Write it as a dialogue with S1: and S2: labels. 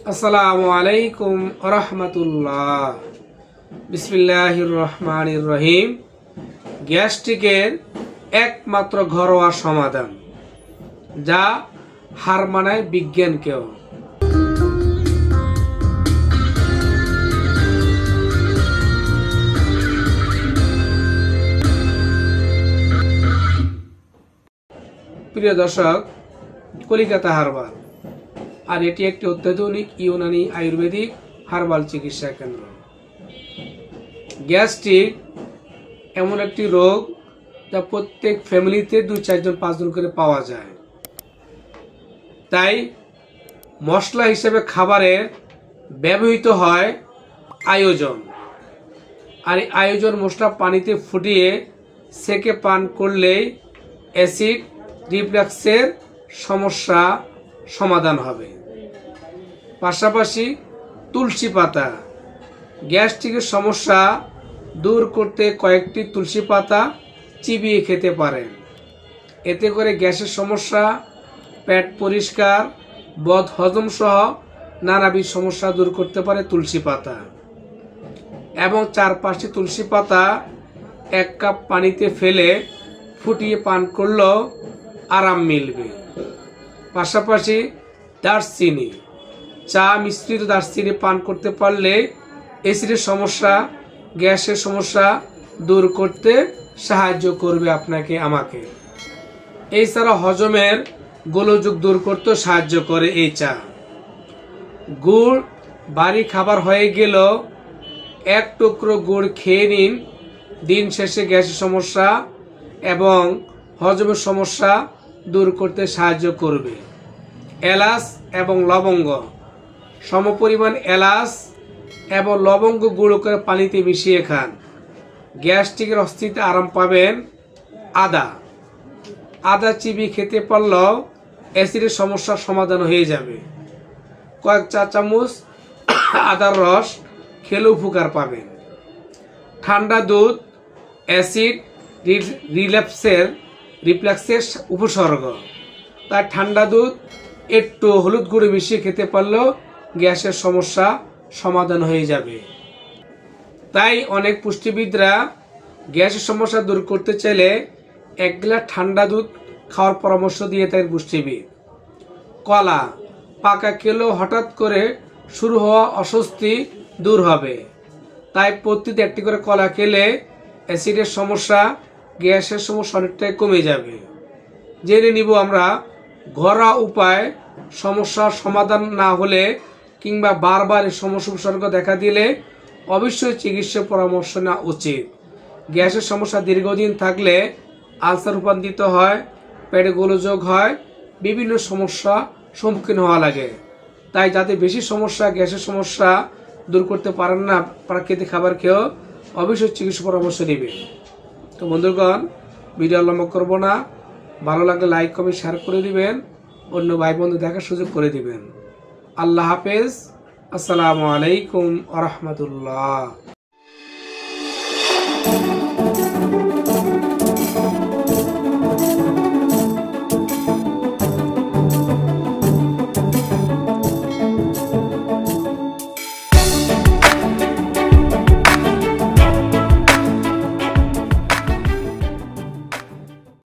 S1: আসসালামু আলাইকুম ওয়া রাহমাতুল্লাহ। বিসমিল্লাহির রহমানির রহিম। গ্যাস্ট্রিকের একমাত্র ঘরোয়া সমাধান, যা হার মানায় বিজ্ঞানকেও। প্রিয় দর্শক, কলিকাতা হারবাল, আর এটি একটি অত্যাধুনিক ইউনানি আয়ুর্বেদিক হার্বাল চিকিৎসা কেন্দ্র। গ্যাস্ট্রিক এমন একটি রোগ যা প্রত্যেক ফ্যামিলিতে 2-4 জন 5 জন করে পাওয়া যায়। তাই মশলা হিসেবে খাবারের ব্যবহৃত হয় আয়োজন, আর এই আয়োজন মশলা পানিতে ফুটিয়ে সেকে পান করলেই অ্যাসিড রিফ্লাক্সের সমস্যা সমাধান হবে। পাশাপাশি তুলসী পাতা গ্যাস্ট্রিকের সমস্যা দূর করতে কয়েকটি তুলসী পাতা চিবিয়ে খেতে পারেন। এতে করে গ্যাসের সমস্যা, পেট পরিষ্কার, বদ হজম সহ নানাবিধ সমস্যা দূর করতে পারে তুলসী পাতা। এবং 4-5টি তুলসী পাতা 1 কাপ পানিতে ফেলে ফুটিয়ে পান করলেও আরাম মিলবে। পাশাপাশি দারচিনি, চা মিশ্রিত দারচিনি পান করতে পারলে অ্যাসিডের সমস্যা, গ্যাসের সমস্যা দূর করতে সাহায্য করবে আপনাকে আমাকে। এছাড়া হজমের গোলযোগ দূর করতে সাহায্য করে এই চা। গুড় ভারী খাবার হয়ে গেল 1 টুকরো গুড় খেয়ে নিন। দিন শেষে গ্যাসের সমস্যা এবং হজমের সমস্যা দূর করতে সাহায্য করবে। এলাচ এবং লবঙ্গ, সমপরিমাণ এলাচ এবং লবঙ্গ গুঁড়ো করে পানিতে মিশিয়ে খান। গ্যাস্ট্রিকের অস্তিত্বে আরাম পাবেন। আদা চিবিয়ে খেতে পারলেও অ্যাসিডের সমস্যার সমাধান হয়ে যাবে। কয়েক চা চামচ আদার রস খেলে উপকার পাবেন। ঠান্ডা দুধ অ্যাসিড রিফ্লাক্সের উপসর্গ, তাই ঠান্ডা দুধ একটু হলুদ গুঁড়ো মিশিয়ে খেতে পারলেও গ্যাসের সমস্যা সমাধান হয়ে যাবে। তাই অনেক পুষ্টিবিদরা গ্যাসের সমস্যা দূর করতে চাইলে 1 গ্লাস ঠান্ডা দুধ খাওয়ার পরামর্শ দিয়ে থাকেন পুষ্টিবিদ। কলা পাকা খেলেও হঠাৎ করে শুরু হওয়া অস্বস্তি দূর হবে। তাই প্রতিদিন 1টি করে কলা খেলে অ্যাসিডের সমস্যা, গ্যাসের সমস্যা অনেকটাই কমে যাবে। জেনে নিব আমরা ঘরোয়া উপায় সমস্যার সমাধান না হলে কিংবা বারবার এই সমস্যা উপসর্গ দেখা দিলে অবশ্যই চিকিৎসা পরামর্শ নেওয়া উচিত। গ্যাসের সমস্যা দীর্ঘদিন থাকলে আলসার রূপান্তরিত হয়, পেটে গোলযোগ হয়, বিভিন্ন সমস্যা সম্মুখীন হওয়া লাগে। তাই যাতে বেশি সমস্যা, গ্যাসের সমস্যা দূর করতে পারেন না, প্রাকৃতিক খাবার খেয়েও অবশ্যই চিকিৎসা পরামর্শ নেবেন। তো বন্ধুগণ, ভিডিও লম্বা করবো না, ভালো লাগলে লাইক কমেন্ট শেয়ার করে দিবেন, অন্য ভাই বন্ধু দেখার সুযোগ করে দিবেন। আল্লাহ হাফেজ। আসসালামু আলাইকুম ওয়া রাহমাতুল্লাহ।